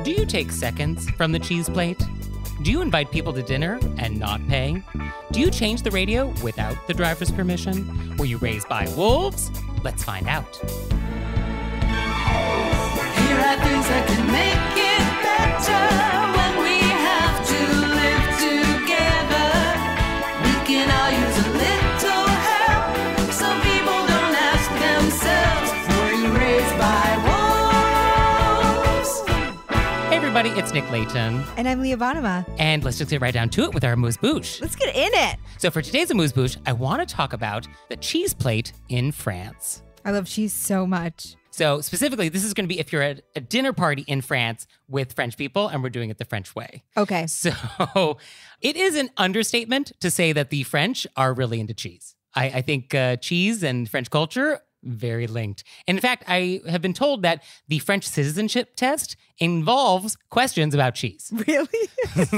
Do you take seconds from the cheese plate? Do you invite people to dinner and not pay? Do you change the radio without the driver's permission? Were you raised by wolves? Let's find out. Here are things that can make it better when we have to live together. We can all use a little help. Some people don't ask themselves, were you raised by wolves? Hey everybody, it's Nick Layton. And I'm Leah. And let's just get right down to it with our AMUSE-BOUCHE. Let's get in it. So for today's AMUSE-BOUCHE, I want to talk about the cheese plate in France. I love cheese so much. So specifically, this is going to be if you're at a dinner party in France with French people, and we're doing it the French way. Okay. So it is an understatement to say that the French are really into cheese. I think cheese and French culture, very linked. And in fact, I have been told that the French citizenship test involves questions about cheese. Really?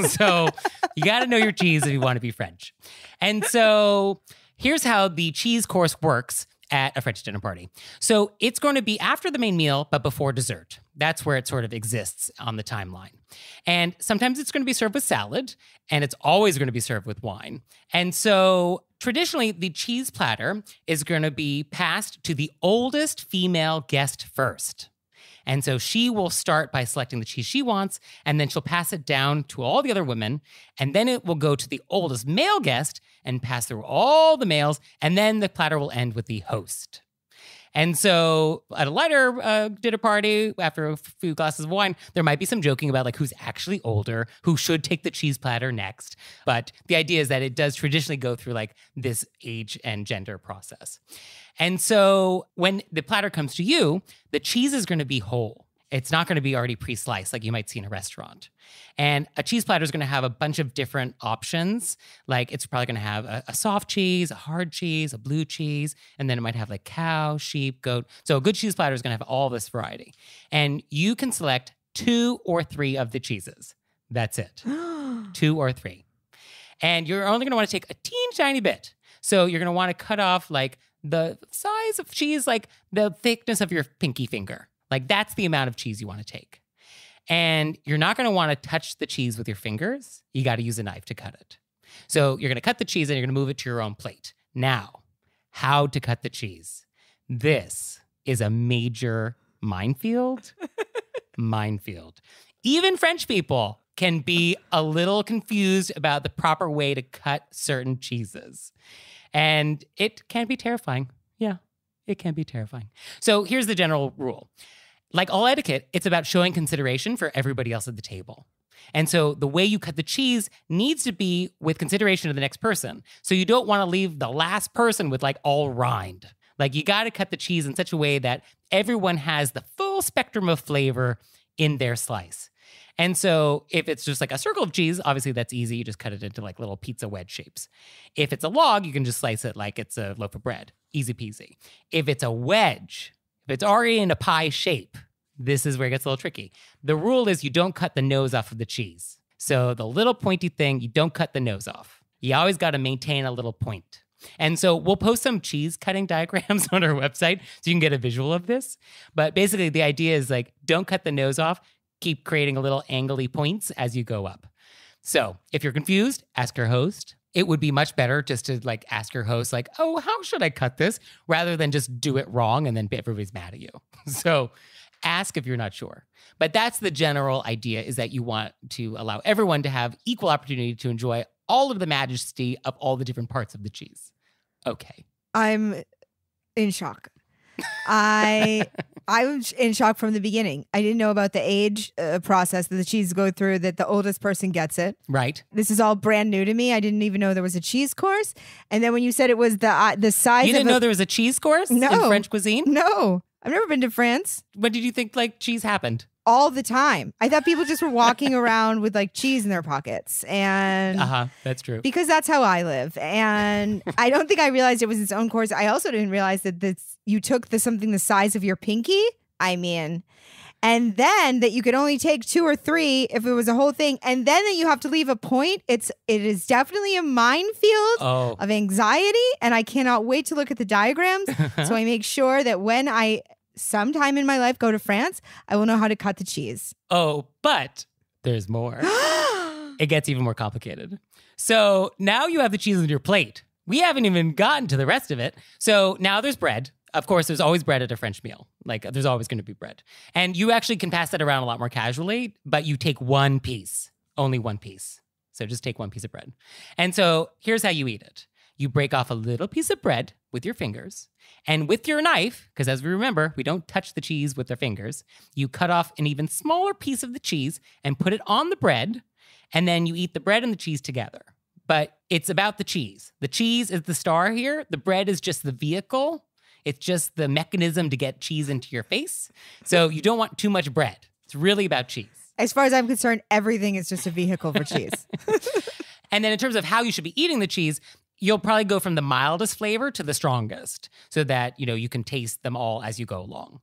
So you got to know your cheese if you want to be French. And so here's how the cheese course works at a French dinner party. So it's going to be after the main meal, but before dessert. That's where it sort of exists on the timeline. And sometimes it's going to be served with salad, and it's always going to be served with wine. And so traditionally, the cheese platter is going to be passed to the oldest female guest first. And so she will start by selecting the cheese she wants, and then she'll pass it down to all the other women, and then it will go to the oldest male guest and pass through all the males, and then the platter will end with the host. And so at a lighter dinner party, after a few glasses of wine, there might be some joking about like who's actually older, who should take the cheese platter next. But the idea is that it does traditionally go through like this age and gender process. And so when the platter comes to you, the cheese is going to be whole. It's not going to be already pre-sliced like you might see in a restaurant. And a cheese platter is going to have a bunch of different options. Like it's probably going to have a soft cheese, a hard cheese, a blue cheese, and then it might have like cow, sheep, goat. So a good cheese platter is going to have all this variety. And you can select 2 or 3 of the cheeses. That's it. 2 or 3. And you're only going to want to take a teeny tiny bit. So you're going to want to cut off like the size of cheese, like the thickness of your pinky finger. Like that's the amount of cheese you want to take. And you're not going to want to touch the cheese with your fingers. You got to use a knife to cut it. So you're going to cut the cheese and you're going to move it to your own plate. Now, how to cut the cheese. This is a major minefield. Minefield. Even French people can be a little confused about the proper way to cut certain cheeses. And it can be terrifying. Yeah, it can be terrifying. So here's the general rule. Like all etiquette, it's about showing consideration for everybody else at the table. And so the way you cut the cheese needs to be with consideration of the next person. So you don't want to leave the last person with like all rind. Like you got to cut the cheese in such a way that everyone has the full spectrum of flavor in their slice. And so if it's just like a circle of cheese, obviously that's easy. You just cut it into like little pizza wedge shapes. If it's a log, you can just slice it like it's a loaf of bread. Easy peasy. If it's a wedge, if it's already in a pie shape, this is where it gets a little tricky. The rule is you don't cut the nose off of the cheese. So the little pointy thing, you don't cut the nose off. You always got to maintain a little point. And so we'll post some cheese cutting diagrams on our website so you can get a visual of this. But basically the idea is like, don't cut the nose off. Keep creating a little angly points as you go up. So if you're confused, ask your host. It would be much better just to like ask your host like, oh, how should I cut this? Rather than just do it wrong and then everybody's mad at you. So ask if you're not sure. But that's the general idea, is that you want to allow everyone to have equal opportunity to enjoy all of the majesty of all the different parts of the cheese. Okay. I'm in shock. I was in shock from the beginning. I didn't know about the age process that the cheese go through, that the oldest person gets it. Right. This is all brand new to me. I didn't even know there was a cheese course. And then when you said it was the size You didn't know there was a cheese course in French cuisine? No. I've never been to France. When did you think like cheese happened? All the time. I thought people just were walking around with like cheese in their pockets. And that's true. Because that's how I live. And I don't think I realized it was its own course. I also didn't realize that you took something the size of your pinky. I mean, and then that you could only take 2 or 3 if it was a whole thing. And then that you have to leave a point. It is definitely a minefield of anxiety. And I cannot wait to look at the diagrams. So I make sure that when I sometime in my life go to France, I will know how to cut the cheese. Oh, but there's more. It gets even more complicated. So now you have the cheese on your plate. We haven't even gotten to the rest of it. So now there's bread. Of course, there's always bread at a French meal. Like, there's always going to be bread. And you actually can pass that around a lot more casually, but you take one piece, only one piece. So just take one piece of bread. And so here's how you eat it. You break off a little piece of bread with your fingers, and with your knife, because as we remember, we don't touch the cheese with our fingers, you cut off an even smaller piece of the cheese and put it on the bread, and then you eat the bread and the cheese together. But it's about the cheese. The cheese is the star here. The bread is just the vehicle. It's just the mechanism to get cheese into your face. So you don't want too much bread. It's really about cheese. As far as I'm concerned, everything is just a vehicle for cheese. And then in terms of how you should be eating the cheese, you'll probably go from the mildest flavor to the strongest so that, you can taste them all as you go along.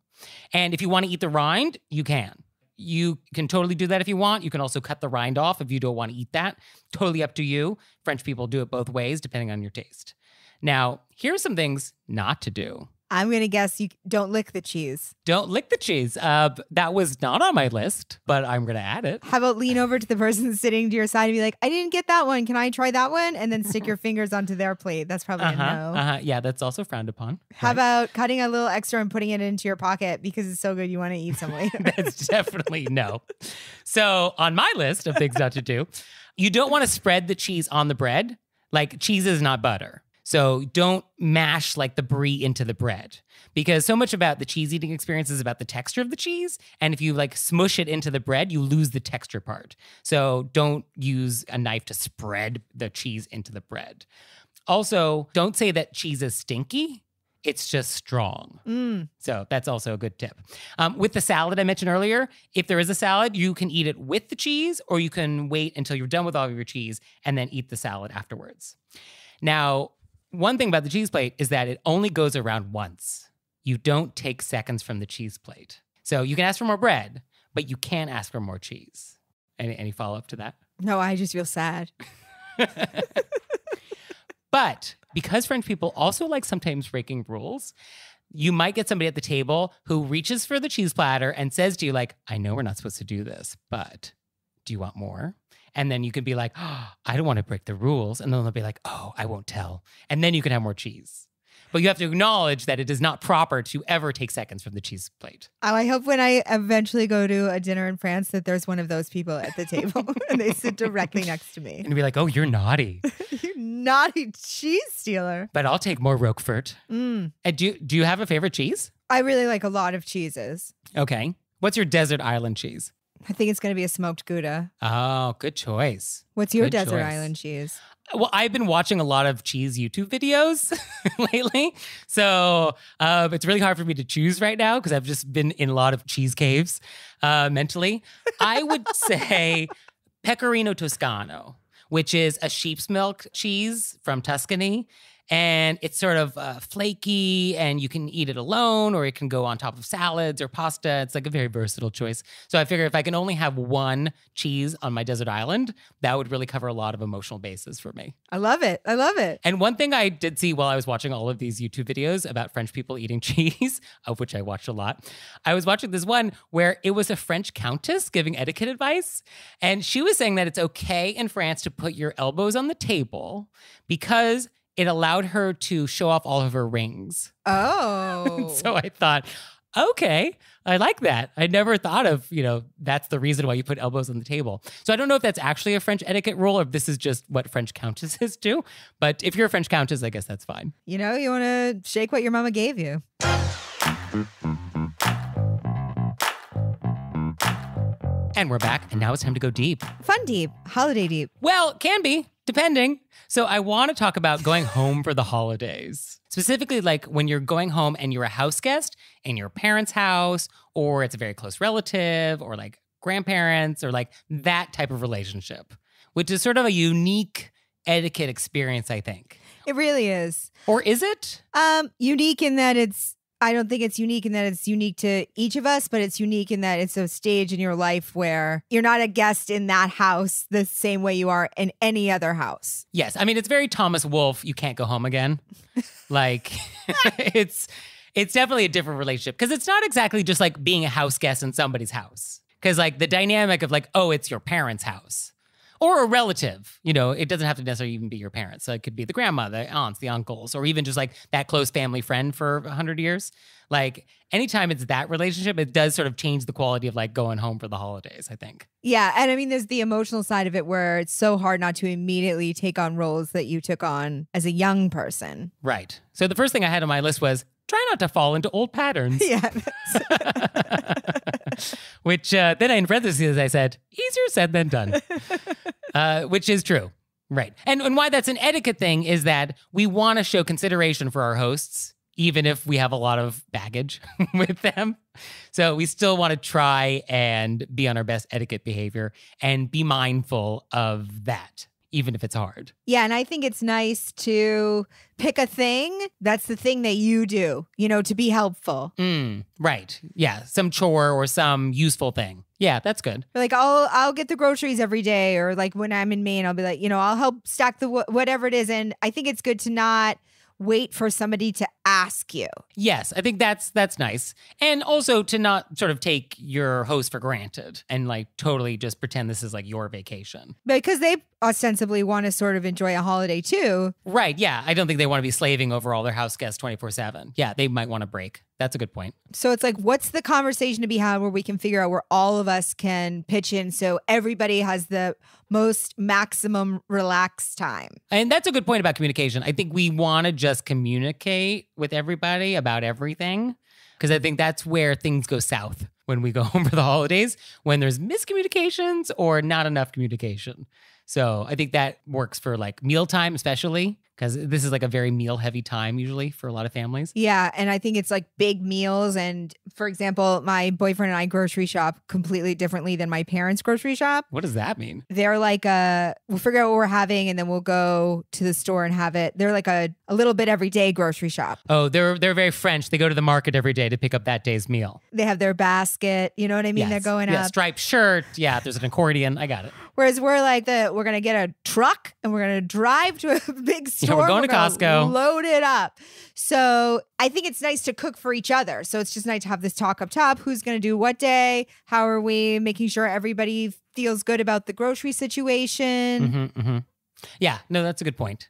And if you want to eat the rind, you can. You can totally do that if you want. You can also cut the rind off if you don't want to eat that. Totally up to you. French people do it both ways, depending on your taste. Now, here's some things not to do. I'm going to guess you don't lick the cheese. Don't lick the cheese. That was not on my list, but I'm going to add it. How about lean over to the person sitting to your side and be like, I didn't get that one. Can I try that one? And then stick your fingers onto their plate. That's probably a no. Yeah, that's also frowned upon. How about cutting a little extra and putting it into your pocket because it's so good you want to eat some later? That's definitely no. So on my list of things not to do, you don't want to spread the cheese on the bread. Like, cheese is not butter. So don't mash like the brie into the bread, because so much about the cheese eating experience is about the texture of the cheese. And if you like smush it into the bread, you lose the texture part. So don't use a knife to spread the cheese into the bread. Also, don't say that cheese is stinky. It's just strong. So that's also a good tip. With the salad I mentioned earlier, if there is a salad, you can eat it with the cheese, or you can wait until you're done with all of your cheese and then eat the salad afterwards. Now, one thing about the cheese plate is that it only goes around once. You don't take seconds from the cheese plate. So you can ask for more bread, but you can't ask for more cheese. Any follow-up to that? No, I just feel sad. But because French people also like sometimes breaking rules, you might get somebody at the table who reaches for the cheese platter and says to you, like, I know we're not supposed to do this, but do you want more? And then you can be like, oh, I don't want to break the rules. And then they'll be like, oh, I won't tell. And then you can have more cheese. But you have to acknowledge that it is not proper to ever take seconds from the cheese plate. Oh, I hope when I eventually go to a dinner in France that there's one of those people at the table and they sit directly next to me. And be like, oh, you're naughty. You naughty cheese stealer. But I'll take more Roquefort. And do you have a favorite cheese? I really like a lot of cheeses. Okay. What's your desert island cheese? I think it's going to be a smoked Gouda. Oh, good choice. What's your Good desert choice. island cheese? Well, I've been watching a lot of cheese YouTube videos lately. So it's really hard for me to choose right now because I've just been in a lot of cheese caves mentally. I would say Pecorino Toscano, which is a sheep's milk cheese from Tuscany. And it's sort of flaky, and you can eat it alone, or it can go on top of salads or pasta. It's like a very versatile choice. So I figure if I can only have one cheese on my desert island, that would really cover a lot of emotional bases for me. I love it. I love it. And one thing I did see while I was watching all of these YouTube videos about French people eating cheese, of which I watched a lot, I was watching this one where it was a French countess giving etiquette advice. And she was saying that it's okay in France to put your elbows on the table because it allowed her to show off all of her rings. Oh. So I thought, okay, I like that. I never thought of, that's the reason why you put elbows on the table. So I don't know if that's actually a French etiquette rule or if this is just what French countesses do. But if you're a French countess, I guess that's fine. You want to shake what your mama gave you. And we're back, and now it's time to go deep. Fun deep. Holiday deep. Well, can be, depending. So I want to talk about going home for the holidays. Specifically, like when you're going home and you're a house guest in your parents' house, or it's a very close relative, or like grandparents, or like that type of relationship, which is sort of a unique etiquette experience, I think. It really is. Or is it? Unique in that I don't think it's unique in that it's unique to each of us, but it's unique in that it's a stage in your life where you're not a guest in that house the same way you are in any other house. Yes. I mean, it's very Thomas Wolfe, you can't go home again. Like, it's It's definitely a different relationship because it's not exactly just like being a house guest in somebody's house. Because like the dynamic of like, oh, it's your parents' house or a relative, you know, it doesn't have to necessarily even be your parents. So it could be the grandma, the aunts, the uncles, or even just like that close family friend for 100 years. Like anytime it's that relationship, it does sort of change the quality of like going home for the holidays, I think. Yeah. And I mean, there's the emotional side of it where it's so hard not to immediately take on roles that you took on as a young person. Right. So the first thing I had on my list was try not to fall into old patterns. Yeah. Which then in parentheses, I said, easier said than done, which is true. Right. And why that's an etiquette thing is that we want to show consideration for our hosts, even if we have a lot of baggage with them. So we still want to try and be on our best etiquette behavior and be mindful of that, even if it's hard. Yeah, and I think it's nice to pick a thing that's the thing that you do, you know, to be helpful. Right. Yeah. Some chore or some useful thing. Yeah, that's good. Like I'll get the groceries every day, or like when I'm in Maine, I'll be like, you know, I'll help stack the whatever it is. And I think it's good to not wait for somebody to ask you. Yes, I think that's nice. And also to not sort of take your host for granted and like totally just pretend this is like your vacation. Because they ostensibly want to sort of enjoy a holiday too. Right, yeah. I don't think they want to be slaving over all their house guests 24/7. Yeah, they might want a break. That's a good point. So it's like, what's the conversation to be had where we can figure out where all of us can pitch in so everybody has the most maximum relaxed time? And that's a good point about communication. I think we want to just communicate with everybody about everything because I think that's where things go south when we go home for the holidays, when there's miscommunications or not enough communication. So I think that works for like mealtime, especially because this is like a very meal heavy time usually for a lot of families. Yeah. And I think it's like big meals. And for example, my boyfriend and I grocery shop completely differently than my parents' grocery shop. What does that mean? They're like we'll figure out what we're having and then we'll go to the store and have it. They're like a little bit every day grocery shop. Oh, they're very French. They go to the market every day to pick up that day's meal. They have their basket. You know what I mean? Yes. They're going yeah, up. Striped shirt. Yeah, there's an accordion. I got it. Whereas we're like we're going to get a truck and we're going to drive to a big store. Yeah, we're going to Costco. Load it up. So I think it's nice to cook for each other. So it's just nice to have this talk up top. Who's going to do what day? How are we making sure everybody feels good about the grocery situation? Yeah, no, that's a good point.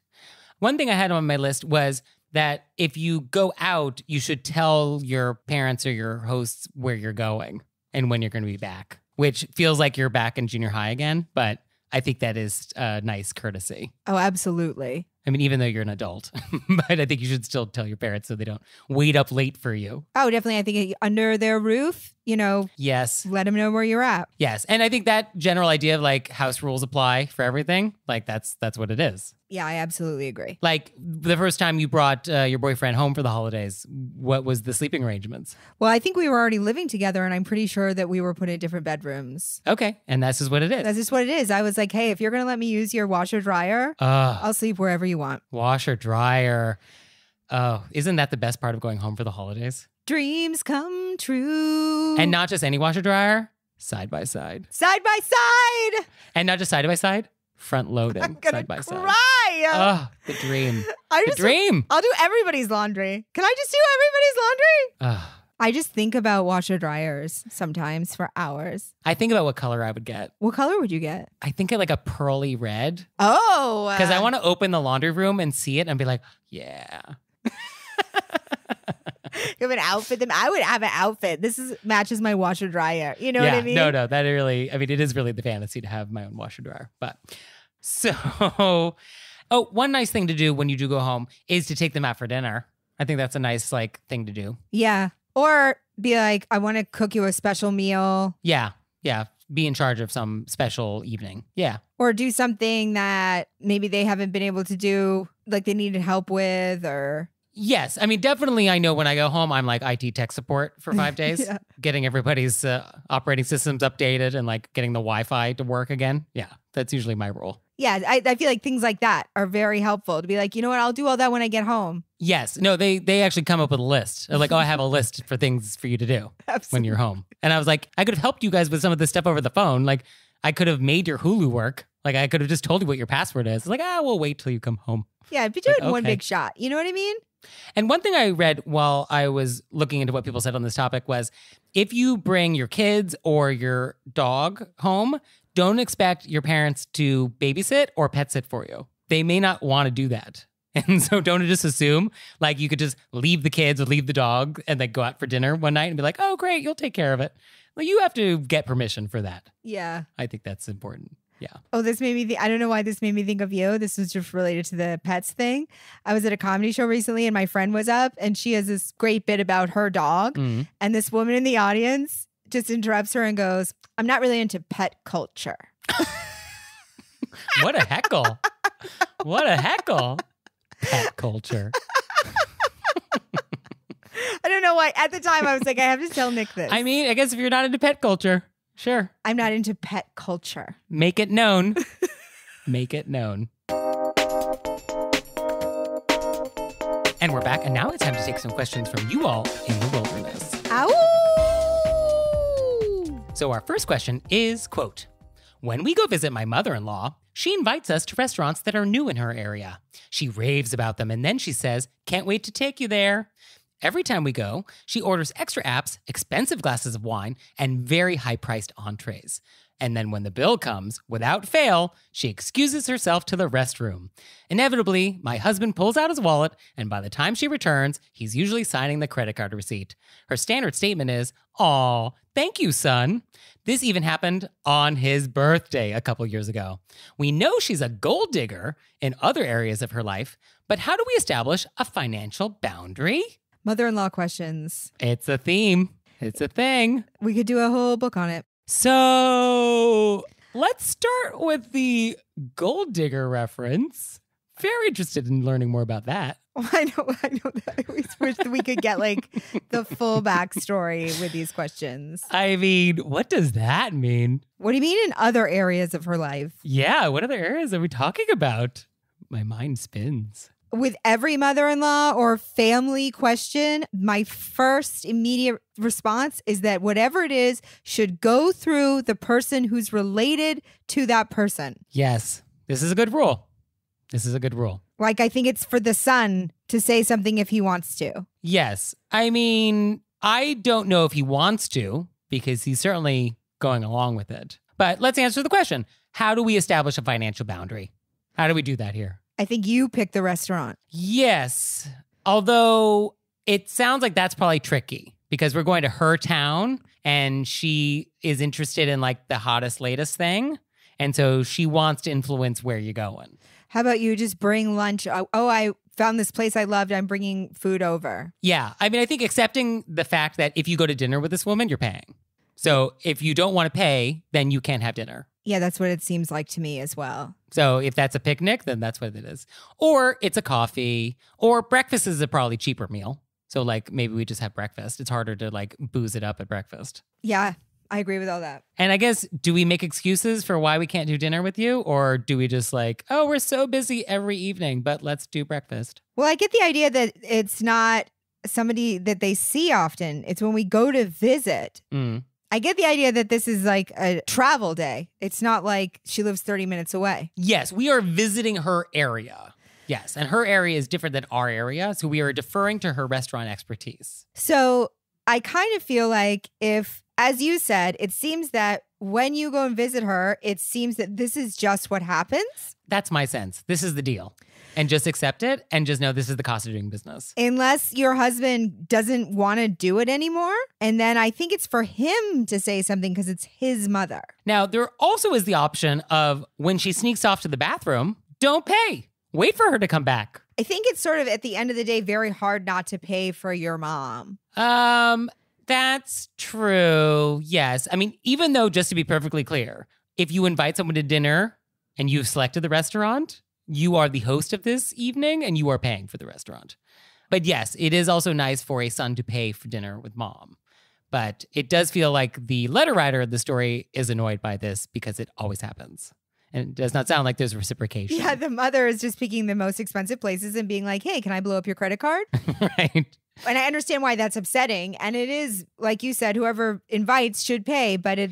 One thing I had on my list was that if you go out, you should tell your parents or your hosts where you're going and when you're going to be back, which feels like you're back in junior high again, but I think that is a nice courtesy. Oh, absolutely. I mean, even though you're an adult, but I think you should still tell your parents so they don't wait up late for you. Oh, definitely. I think under their roof, you know, yes, let them know where you're at. Yes. And I think that general idea of like house rules apply for everything, like that's what it is. Yeah, I absolutely agree. Like the first time you brought your boyfriend home for the holidays, what was the sleeping arrangements? Well, I think we were already living together and I'm pretty sure that we were put in different bedrooms. Okay. And that's just what it is. That's just what it is. I was like, hey, if you're going to let me use your washer dryer, I'll sleep wherever you want. Washer dryer. Oh, isn't that the best part of going home for the holidays? Dreams come true. And not just any washer dryer, side by side. Side by side. And not just side by side, front loading. I'm gonna side by side. cry. Oh, the dream. The dream. I'll do everybody's laundry. Can I just do everybody's laundry? I just think about washer dryers sometimes for hours. I think about what color I would get. What color would you get? I think of like a pearly red. Oh. Because I want to open the laundry room and see it and be like, yeah. You have an outfit. I would have an outfit. Matches my washer dryer. You know what I mean? No, that really, I mean, it is really the fantasy to have my own washer dryer. But one nice thing to do when you do go home is to take them out for dinner. I think that's a nice like thing to do. Yeah. Or be like, I want to cook you a special meal. Yeah. Yeah. Be in charge of some special evening. Yeah. Or do something that maybe they haven't been able to do, like they needed help with or... Yes. I mean, definitely I know when I go home, I'm like IT tech support for 5 days, Yeah. Getting everybody's operating systems updated and like getting the Wi-Fi to work again. Yeah. That's usually my role. Yeah. I feel like things like that are very helpful to be like, you know what? I'll do all that when I get home. Yes. No, they actually come up with a list. They're like, oh, I have a list for things for you to do when you're home. And I was like, I could have helped you guys with some of this stuff over the phone. Like I could have made your Hulu work. Like I could have just told you what your password is. It's like, we'll wait till you come home. Yeah. But do it in one okay. big shot. You know what I mean? And one thing I read while I was looking into what people said on this topic was if you bring your kids or your dog home, don't expect your parents to babysit or pet sit for you. They may not want to do that. And so don't just assume like you could just leave the kids or leave the dog and then go out for dinner one night and be like, oh, great, you'll take care of it. Well, you have to get permission for that. Yeah. I think that's important. Yeah. Oh, this made me I don't know why this made me think of you. This was just related to the pets thing. I was at a comedy show recently and my friend was up and she has this great bit about her dog. Mhm. And this woman in the audience just interrupts her and goes, I'm not really into pet culture. What a heckle. What a heckle. Pet culture. I don't know why. At the time, I was like, I have to tell Nick this. I mean, I guess if you're not into pet culture, sure. I'm not into pet culture. Make it known. Make it known. And we're back. And now it's time to take some questions from you all in the wilderness. Ow! So our first question is, quote, when we go visit my mother-in-law, she invites us to restaurants that are new in her area. She raves about them and then she says, can't wait to take you there. Every time we go, she orders extra apps, expensive glasses of wine, and very high-priced entrees. And then when the bill comes, without fail, she excuses herself to the restroom. Inevitably, my husband pulls out his wallet, and by the time she returns, he's usually signing the credit card receipt. Her standard statement is, aw, thank you, son. This even happened on his birthday a couple years ago. We know she's a gold digger in other areas of her life, but how do we establish a financial boundary? Mother-in-law questions. It's a theme. It's a thing. We could do a whole book on it. So let's start with the gold digger reference. Very interested in learning more about that. Oh, I know that. I always wish that we could get like the full backstory with these questions. I mean, what does that mean? What do you mean in other areas of her life? Yeah, what other areas are we talking about? My mind spins. With every mother-in-law or family question, my first immediate response is that whatever it is should go through the person who's related to that person. Yes, this is a good rule. This is a good rule. Like, I think it's for the son to say something if he wants to. Yes. I mean, I don't know if he wants to because he's certainly going along with it. But let's answer the question. How do we establish a financial boundary? How do we do that here? I think you pick the restaurant. Yes. Although it sounds like that's probably tricky because we're going to her town and she is interested in like the hottest, latest thing. And so she wants to influence where you're going. How about you just bring lunch? Oh, I found this place I loved. I'm bringing food over. Yeah. I mean, I think accepting the fact that if you go to dinner with this woman, you're paying. So if you don't want to pay, then you can't have dinner. Yeah, that's what it seems like to me as well. So if that's a picnic, then that's what it is. Or it's a coffee, or breakfast is a probably cheaper meal. So like maybe we just have breakfast. It's harder to like booze it up at breakfast. Yeah, I agree with all that. And I guess, do we make excuses for why we can't do dinner with you? Or do we just like, oh, we're so busy every evening, but let's do breakfast? Well, I get the idea that it's not somebody that they see often. It's when we go to visit. I get the idea that this is like a travel day. It's not like she lives 30 minutes away. Yes, we are visiting her area. Yes, and her area is different than our area. So we are deferring to her restaurant expertise. So I kind of feel like if, as you said, it seems that when you go and visit her, it seems that this is just what happens. That's my sense. This is the deal. And just accept it and just know this is the cost of doing business. Unless your husband doesn't want to do it anymore. And then I think it's for him to say something because it's his mother. Now, there also is the option of when she sneaks off to the bathroom, don't pay. Wait for her to come back. I think it's sort of at the end of the day, very hard not to pay for your mom. That's true. Yes. I mean, even though, just to be perfectly clear, if you invite someone to dinner and you've selected the restaurant, you are the host of this evening and you are paying for the restaurant. But yes, it is also nice for a son to pay for dinner with mom. But it does feel like the letter writer of the story is annoyed by this because it always happens. And it does not sound like there's reciprocation. Yeah, the mother is just picking the most expensive places and being like, hey, can I blow up your credit card? Right. And I understand why that's upsetting. And it is, like you said, whoever invites should pay. But I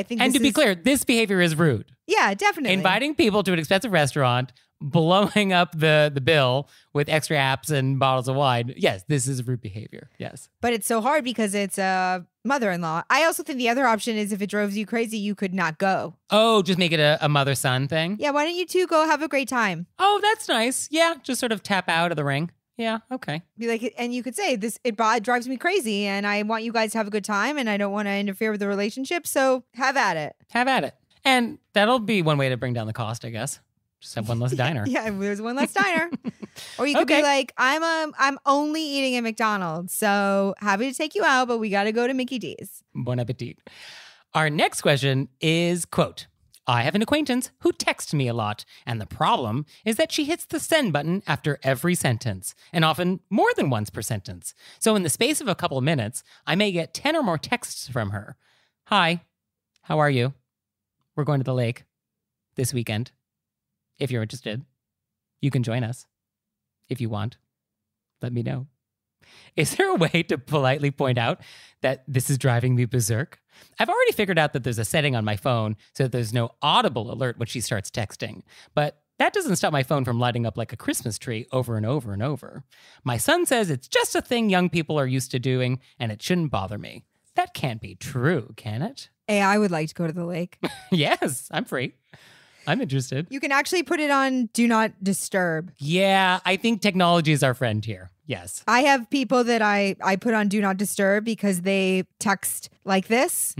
think And to be clear, this behavior is rude. Yeah, definitely. Inviting people to an expensive restaurant, blowing up the bill with extra apps and bottles of wine, yes, this is rude behavior. Yes. But it's so hard because it's a mother-in-law. I also think the other option is if it drove you crazy, you could not go. Oh, just make it a mother-son thing? Yeah, why don't you two go have a great time? Oh, that's nice. Yeah, just sort of tap out of the ring. Yeah, okay. Be like, and you could say it drives me crazy, and I want you guys to have a good time, and I don't want to interfere with the relationship. So have at it. Have at it. And that'll be one way to bring down the cost, I guess. Just have one less diner. Yeah, there's one less diner. Or you could be like, I'm only eating at McDonald's, so happy to take you out, but we got to go to Mickey D's. Bon appetit. Our next question is, quote, I have an acquaintance who texts me a lot, and the problem is that she hits the send button after every sentence, and often more than once per sentence. So in the space of a couple of minutes, I may get 10 or more texts from her. Hi, how are you? We're going to the lake this weekend. If you're interested, you can join us. If you want, let me know. Is there a way to politely point out that this is driving me berserk? I've already figured out that there's a setting on my phone so that there's no audible alert when she starts texting. But that doesn't stop my phone from lighting up like a Christmas tree over and over and over. My son says it's just a thing young people are used to doing and it shouldn't bother me. That can't be true, can it? Hey, I would like to go to the lake. Yes, I'm free. I'm interested. You can actually put it on Do Not Disturb. Yeah, I think technology is our friend here. Yes. I have people that I put on Do Not Disturb because they text like this.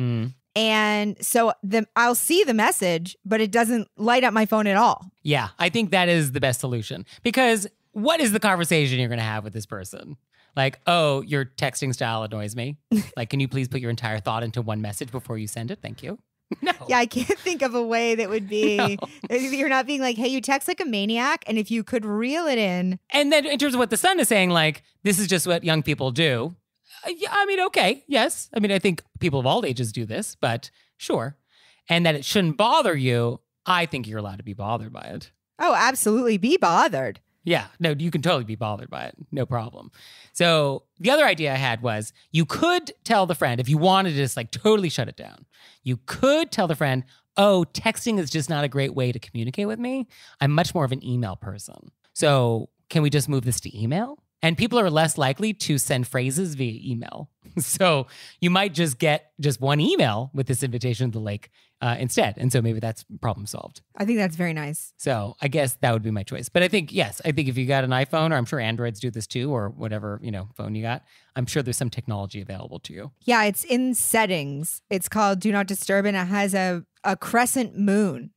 And so I'll see the message, but it doesn't light up my phone at all. Yeah, I think that is the best solution. Because what is the conversation you're going to have with this person? Like, oh, your texting style annoys me. Like, can you please put your entire thought into one message before you send it? Thank you. No. Yeah, I can't think of a way that would be, you're not being like, hey, you text like a maniac, and if you could reel it in. And then in terms of what the son is saying, like, this is just what young people do. Yeah, I mean, okay, yes. I mean, I think people of all ages do this, but sure. And that it shouldn't bother you, I think you're allowed to be bothered by it. Oh, absolutely. Be bothered. Yeah, no, you can totally be bothered by it. No problem. So the other idea I had was you could tell the friend, if you wanted to just like totally shut it down, you could tell the friend, oh, texting is just not a great way to communicate with me. I'm much more of an email person. So can we just move this to email? And people are less likely to send phrases via email. So you might just get just one email with this invitation to the lake instead. And so maybe that's problem solved. I think that's very nice. So I guess that would be my choice. But I think, yes, I think if you got an iPhone, or I'm sure Androids do this too, or whatever, phone you got, I'm sure there's some technology available to you. Yeah, it's in settings. It's called Do Not Disturb, and it has a crescent moon.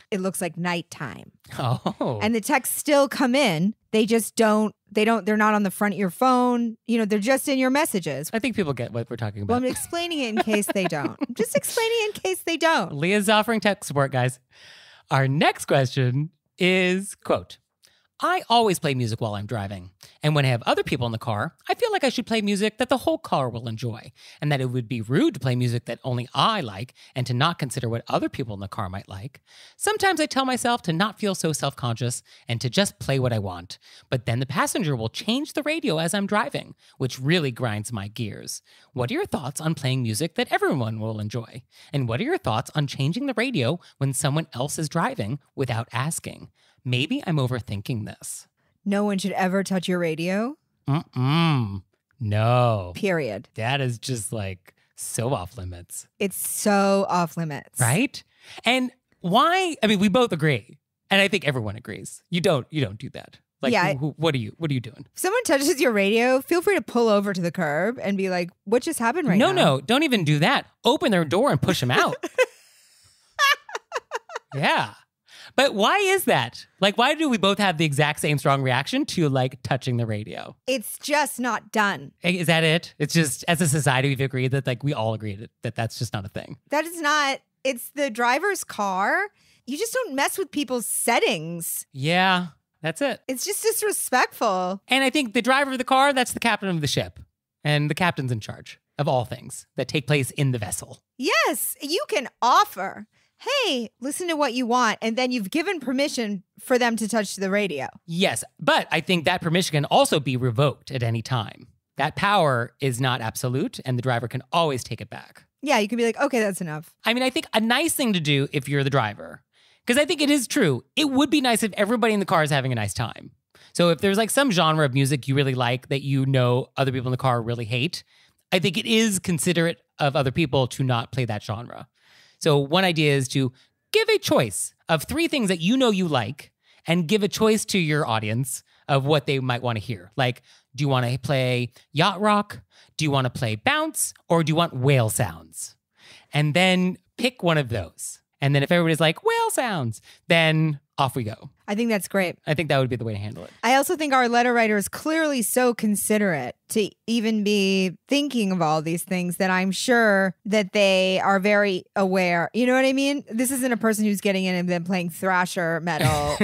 It looks like nighttime. Oh. And the texts still come in. They just they're not on the front of your phone. They're just in your messages. I think people get what we're talking about. Well, I'm explaining it in case they don't. I'm just explaining it in case they don't. Leah's offering tech support, guys. Our next question is, quote, I always play music while I'm driving. And when I have other people in the car, I feel like I should play music that the whole car will enjoy, and that it would be rude to play music that only I like and to not consider what other people in the car might like. Sometimes I tell myself to not feel so self-conscious and to just play what I want. But then the passenger will change the radio as I'm driving, which really grinds my gears. What are your thoughts on playing music that everyone will enjoy? And what are your thoughts on changing the radio when someone else is driving without asking? Maybe I'm overthinking this. No one should ever touch your radio. No. Period. That is just like so off limits. It's so off limits. Right? And why? I mean, we both agree. And I think everyone agrees. You don't do that. Like, yeah. What are you doing? If someone touches your radio, feel free to pull over to the curb and be like, what just happened right now? No, don't even do that. Open their door and push them out. Yeah. But why is that? Like, why do we both have the exact same strong reaction to like touching the radio? It's just not done. Is that it? It's just, as a society, we've agreed that like we all agreed that that's just not a thing. That is not, it's the driver's car. You just don't mess with people's settings. Yeah, that's it. It's just disrespectful. And I think the driver of the car, that's the captain of the ship. And the captain's in charge of all things that take place in the vessel. Yes, you can offer, hey, listen to what you want. And then you've given permission for them to touch the radio. Yes, but I think that permission can also be revoked at any time. That power is not absolute, and the driver can always take it back. Yeah, you can be like, okay, that's enough. I mean, I think a nice thing to do if you're the driver, Because I think it is true. It would be nice if everybody in the car is having a nice time. So if there's like some genre of music you really like that you know other people in the car really hate, I think it is considerate of other people to not play that genre. So one idea is to give a choice of 3 things that you know you like and give a choice to your audience of what they might want to hear. Like, do you want to play yacht rock? Do you want to play bounce? Or do you want whale sounds? And then pick one of those. And then if everybody's like, whale sounds, then off we go. I think that's great. I think that would be the way to handle it. I also think our letter writer is clearly so considerate to even be thinking of all these things that I'm sure that they are very aware. You know what I mean? This isn't a person who's getting in and then playing thrasher metal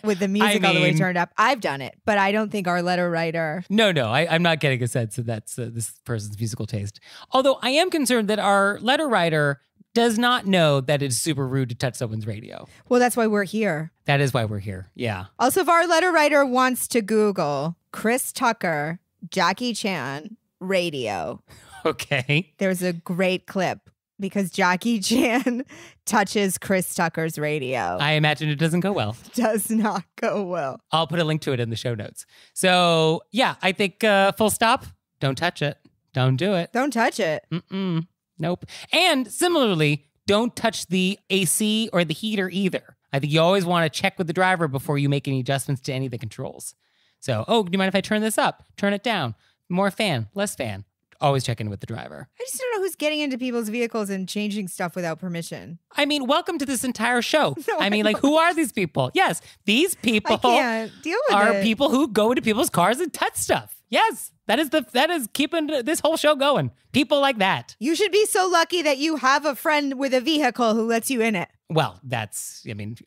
with the music all the way turned up. I've done it, but I don't think our letter writer. No, I'm not getting a sense that that's this person's musical taste. Although I am concerned that our letter writer does not know that it's super rude to touch someone's radio. Well, that's why we're here. That is why we're here. Yeah. Also, if our letter writer wants to Google Chris Tucker, Jackie Chan, radio, Okay. there's a great clip because Jackie Chan touches Chris Tucker's radio. I imagine it doesn't go well. Does not go well. I'll put a link to it in the show notes. So yeah, I think full stop. Don't touch it. Don't do it. Don't touch it. Mm-mm. Nope. And similarly, don't touch the AC or the heater either. I think you always want to check with the driver before you make any adjustments to any of the controls. So, do you mind if I turn this up? Turn it down. More fan, less fan. Always check in with the driver. I just don't know who's getting into people's vehicles and changing stuff without permission. I mean, welcome to this entire show. No, I mean, like, who are these people? Yes, these people I can't deal with are it. people who go into people's cars and touch stuff. Yes, that is keeping this whole show going. People like that. You should be so lucky that you have a friend with a vehicle who lets you in it. Well,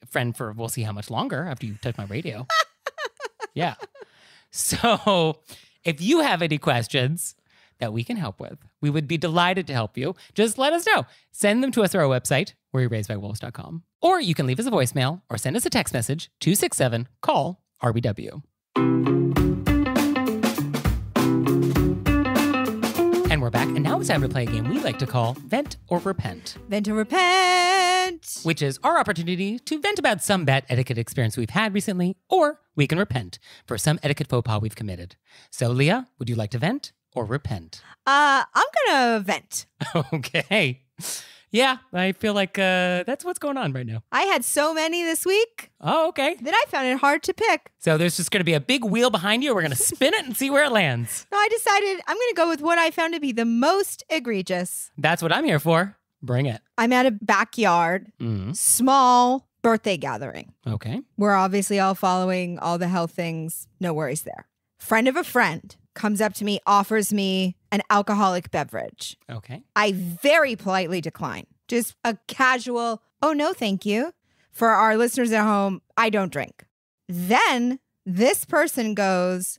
friend for we'll see how much longer after you touch my radio. Yeah. So if you have any questions that we can help with, we would be delighted to help you. Just let us know. Send them to us through our website, wereraisedbywolves.com. Or you can leave us a voicemail or send us a text message, 267-CALL-RBW. And we're back, and now it's time to play a game we like to call Vent or Repent. Vent or repent. Which is our opportunity to vent about some bad etiquette experience we've had recently, or we can repent for some etiquette faux pas we've committed. So, Leah, would you like to vent or repent? I'm gonna vent. Okay. Yeah, I feel like that's what's going on right now. I had so many this week Oh, okay. that I found it hard to pick. So there's just going to be a big wheel behind you. We're going to spin it and see where it lands. So I decided I'm gonna go with what I found to be the most egregious. That's what I'm here for. Bring it. I'm at a backyard, Mm. small birthday gathering. Okay. We're obviously all following all the health things. No worries there. Friend of a friend comes up to me, offers me an alcoholic beverage. Okay. I very politely decline. Just a casual, oh, no, thank you. For our listeners at home, I don't drink. Then this person goes,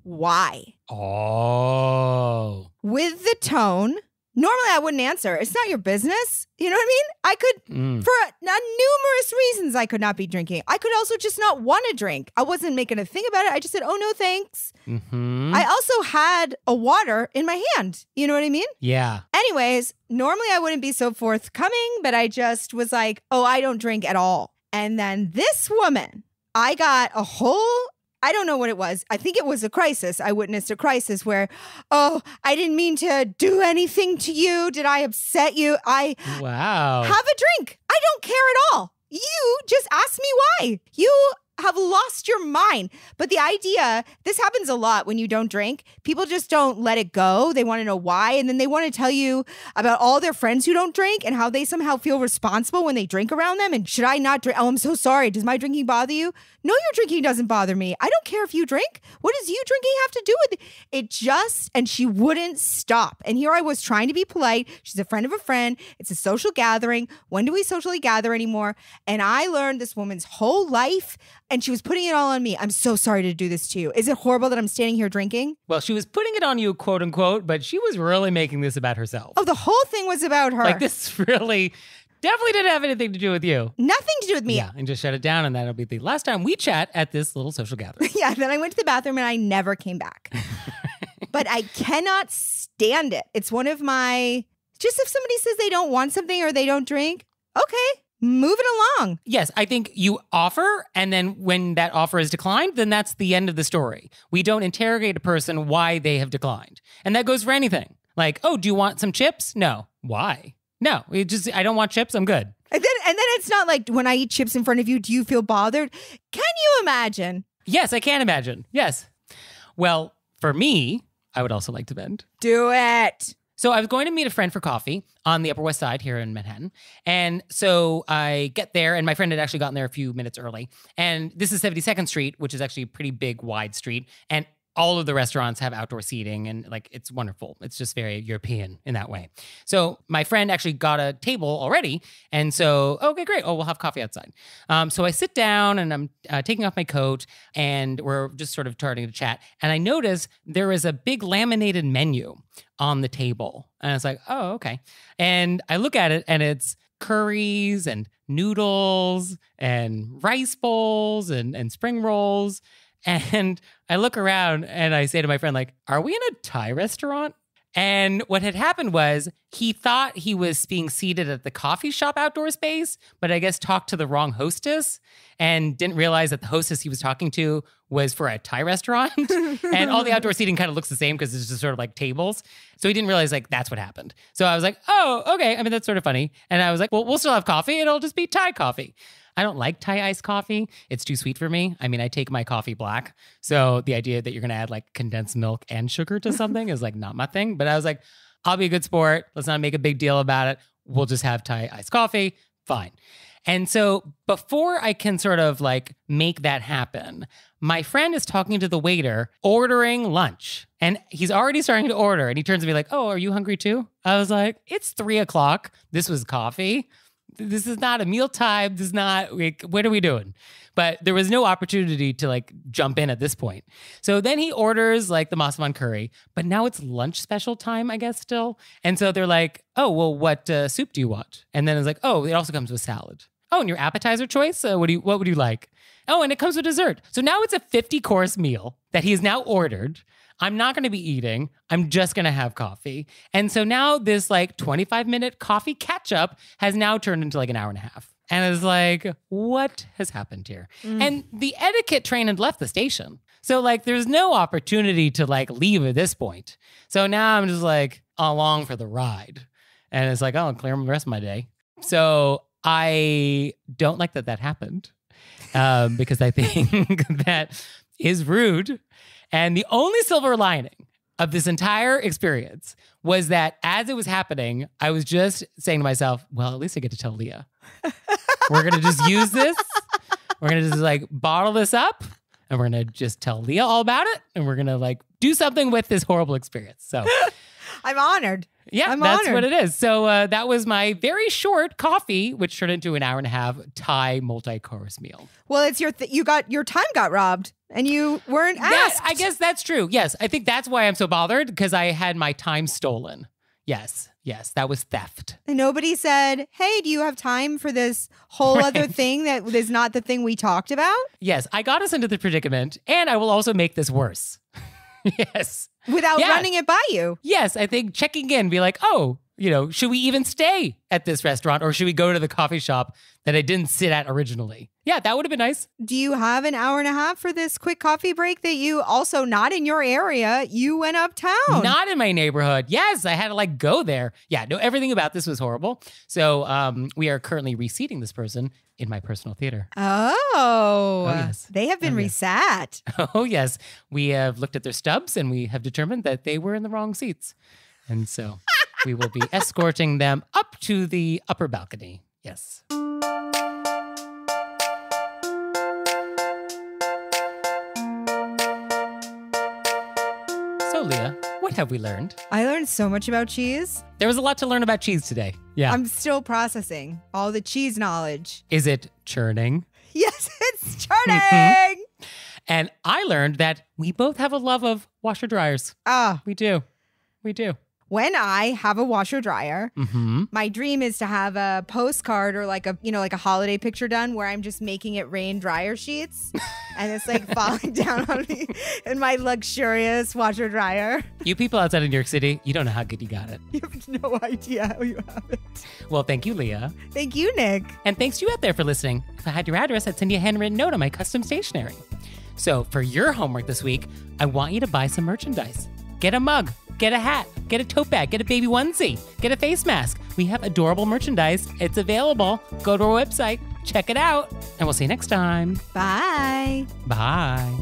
why? Oh. With the tone. Normally, I wouldn't answer. It's not your business. You know what I mean? I could, for numerous reasons, I could not be drinking. I could also just not want to drink. I wasn't making a thing about it. I just said, oh, no, thanks. Mm-hmm. I also had a water in my hand. You know what I mean? Yeah. Anyways, normally I wouldn't be so forthcoming, but I just was like, oh, I don't drink at all. And then this woman, I got a whole, I don't know what it was. I think it was a crisis. I witnessed a crisis where, oh, I didn't mean to do anything to you. Did I upset you? Wow. Have a drink. I don't care at all. You just asked me why. You have lost your mind. But the idea, this happens a lot when you don't drink. People just don't let it go. They want to know why. And then they want to tell you about all their friends who don't drink and how they somehow feel responsible when they drink around them. And should I not drink? Oh, I'm so sorry. Does my drinking bother you? No, your drinking doesn't bother me. I don't care if you drink. What does you drinking have to do with it? It just, and she wouldn't stop. And here I was trying to be polite. She's a friend of a friend. It's a social gathering. When do we socially gather anymore? And I learned this woman's whole life, and she was putting it all on me. I'm so sorry to do this to you. Is it horrible that I'm standing here drinking? Well, she was putting it on you, quote unquote, but she was really making this about herself. Oh, the whole thing was about her. Like, this really definitely didn't have anything to do with you. Nothing to do with me. Yeah, and just shut it down, and that'll be the last time we chat at this little social gathering. Yeah, then I went to the bathroom and I never came back. But I cannot stand it. It's one of my, just if somebody says they don't want something or they don't drink, okay, move it along. Yes, I think you offer, and then when that offer is declined, then that's the end of the story. We don't interrogate a person why they have declined. And that goes for anything. Like, oh, do you want some chips? No. Why? No, I don't want chips. I'm good. And then it's not like when I eat chips in front of you, do you feel bothered? Can you imagine? Yes, I can imagine. Yes. Well, for me, I would also like to vent. Do it. So I was going to meet a friend for coffee on the Upper West Side here in Manhattan. And so I get there, and my friend had actually gotten there a few minutes early. And this is 72nd Street, which is actually a pretty big, wide street. And all of the restaurants have outdoor seating, and like it's wonderful. It's just very European in that way. So my friend actually got a table already, and so okay, great. Oh, we'll have coffee outside. So I sit down and I'm taking off my coat, and we're just sort of starting to chat. And I notice there is a big laminated menu on the table, and I was like, oh, okay. And I look at it, and it's curries and noodles and rice bowls and spring rolls. And I look around and I say to my friend, like, are we in a Thai restaurant? And what had happened was he thought he was being seated at the coffee shop outdoor space, but I guess talked to the wrong hostess and didn't realize that the hostess he was talking to was for a Thai restaurant. And all the outdoor seating kind of looks the same because it's just sort of like tables. So he didn't realize like that's what happened. So I was like, oh, okay. I mean, that's sort of funny. And I was like, well, we'll still have coffee. It'll just be Thai coffee. I don't like Thai iced coffee. It's too sweet for me. I mean, I take my coffee black. So the idea that you're going to add like condensed milk and sugar to something is like not my thing. But I was like, I'll be a good sport. Let's not make a big deal about it. We'll just have Thai iced coffee. Fine. And so before I can sort of like make that happen, my friend is talking to the waiter, ordering lunch. And he's already starting to order. And he turns to me like, oh, are you hungry too? I was like, it's 3:00. This was coffee. This is not a meal time. This is not, like, what are we doing? But there was no opportunity to like jump in at this point. So then he orders like the massaman curry, but now it's lunch special time, I guess, still. And so they're like, oh, well, what soup do you want? And then it's like, oh, it also comes with salad. Oh, and your appetizer choice? What would you like? Oh, and it comes with dessert. So now it's a 50-course meal that he has now ordered. I'm not going to be eating. I'm just going to have coffee. And so now this like 25-minute coffee catch-up has now turned into like an hour and a half. And it's like, what has happened here? And the etiquette train had left the station. So like there's no opportunity to like leave at this point. So now I'm just like along for the ride. And it's like, oh, I'll clear the rest of my day. So I don't like that happened because I think that is rude. And the only silver lining of this entire experience was that as it was happening, I was just saying to myself, well, at least I get to tell Leah. We're going to just use this. We're going to just like bottle this up and we're going to just tell Leah all about it. And we're going to like do something with this horrible experience. So I'm honored. Yeah, that's what it is. So that was my very short coffee, which turned into an hour and a half Thai multi-course meal. Well, it's your your time got robbed and you weren't asked. I guess that's true. Yes, I think that's why I'm so bothered because I had my time stolen. Yes, that was theft. And nobody said, hey, do you have time for this whole other thing that is not the thing we talked about? Yes, I got us into the predicament and I will also make this worse. Yes. Without running it by you. Yes, I think checking in, be like, oh, should we even stay at this restaurant or should we go to the coffee shop that I didn't sit at originally? Yeah, that would have been nice. Do you have an hour and a half for this quick coffee break that you also not in your area, you went uptown? Not in my neighborhood. Yes, I had to like go there. Yeah, no, everything about this was horrible. So we are currently reseating this person in my personal theater. Oh, yes. They have been resat. Oh, yes. We have looked at their stubs and we have determined that they were in the wrong seats. And so we will be escorting them up to the upper balcony. Yes. So, Leah, what have we learned? I learned so much about cheese. There was a lot to learn about cheese today. Yeah. I'm still processing all the cheese knowledge. Is it churning? Yes, it's churning. And I learned that we both have a love of washer dryers. Ah, We do. We do. when I have a washer dryer, Mm-hmm. my dream is to have a postcard or like a holiday picture done where I'm just making it rain dryer sheets and it's like falling down on me in my luxurious washer dryer. You people outside of New York City, you don't know how good you got it. You have no idea how you have it. Well, thank you, Leah. Thank you, Nick. And thanks to you out there for listening. If I had your address, I'd send you a handwritten note on my custom stationery. So for your homework this week, I want you to buy some merchandise. Get a mug, get a hat, get a tote bag, get a baby onesie, get a face mask. We have adorable merchandise. It's available. Go to our website, check it out, and we'll see you next time. Bye. Bye.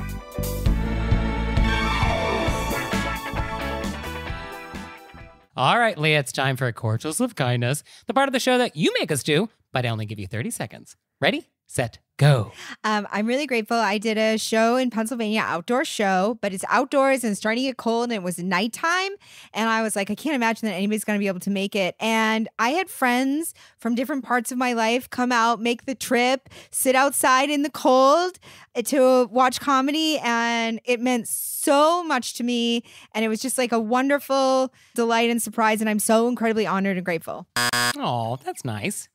All right, Leah, it's time for Cordials of Kindness, the part of the show that you make us do, but I only give you 30 seconds. Ready, set, go. I'm really grateful. I did a show in Pennsylvania, outdoor show, but it's outdoors and it's starting to get cold and it was nighttime. And I was like, I can't imagine that anybody's going to be able to make it. And I had friends from different parts of my life come out, make the trip, sit outside in the cold to watch comedy. And it meant so much to me. And it was just like a wonderful delight and surprise. And I'm so incredibly honored and grateful. Oh, that's nice.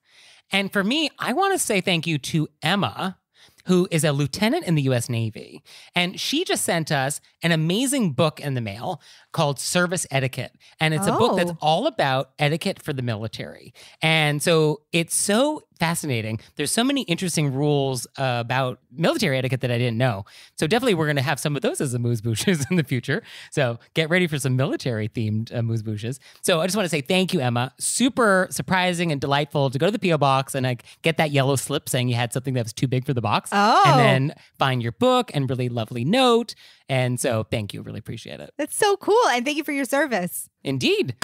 And for me, I want to say thank you to Emma, who is a lieutenant in the U.S. Navy. And she just sent us an amazing book in the mail called Service Etiquette. And it's a book that's all about etiquette for the military. And so it's so fascinating. There's so many interesting rules about military etiquette that I didn't know. So definitely we're going to have some of those as amuse-bouches in the future. So get ready for some military-themed amuse-bouches. So I just want to say thank you, Emma. Super surprising and delightful to go to the P.O. box and like get that yellow slip saying you had something that was too big for the box. Oh. And then find your book and really lovely note. And so thank you. Really appreciate it. That's so cool. And thank you for your service. Indeed.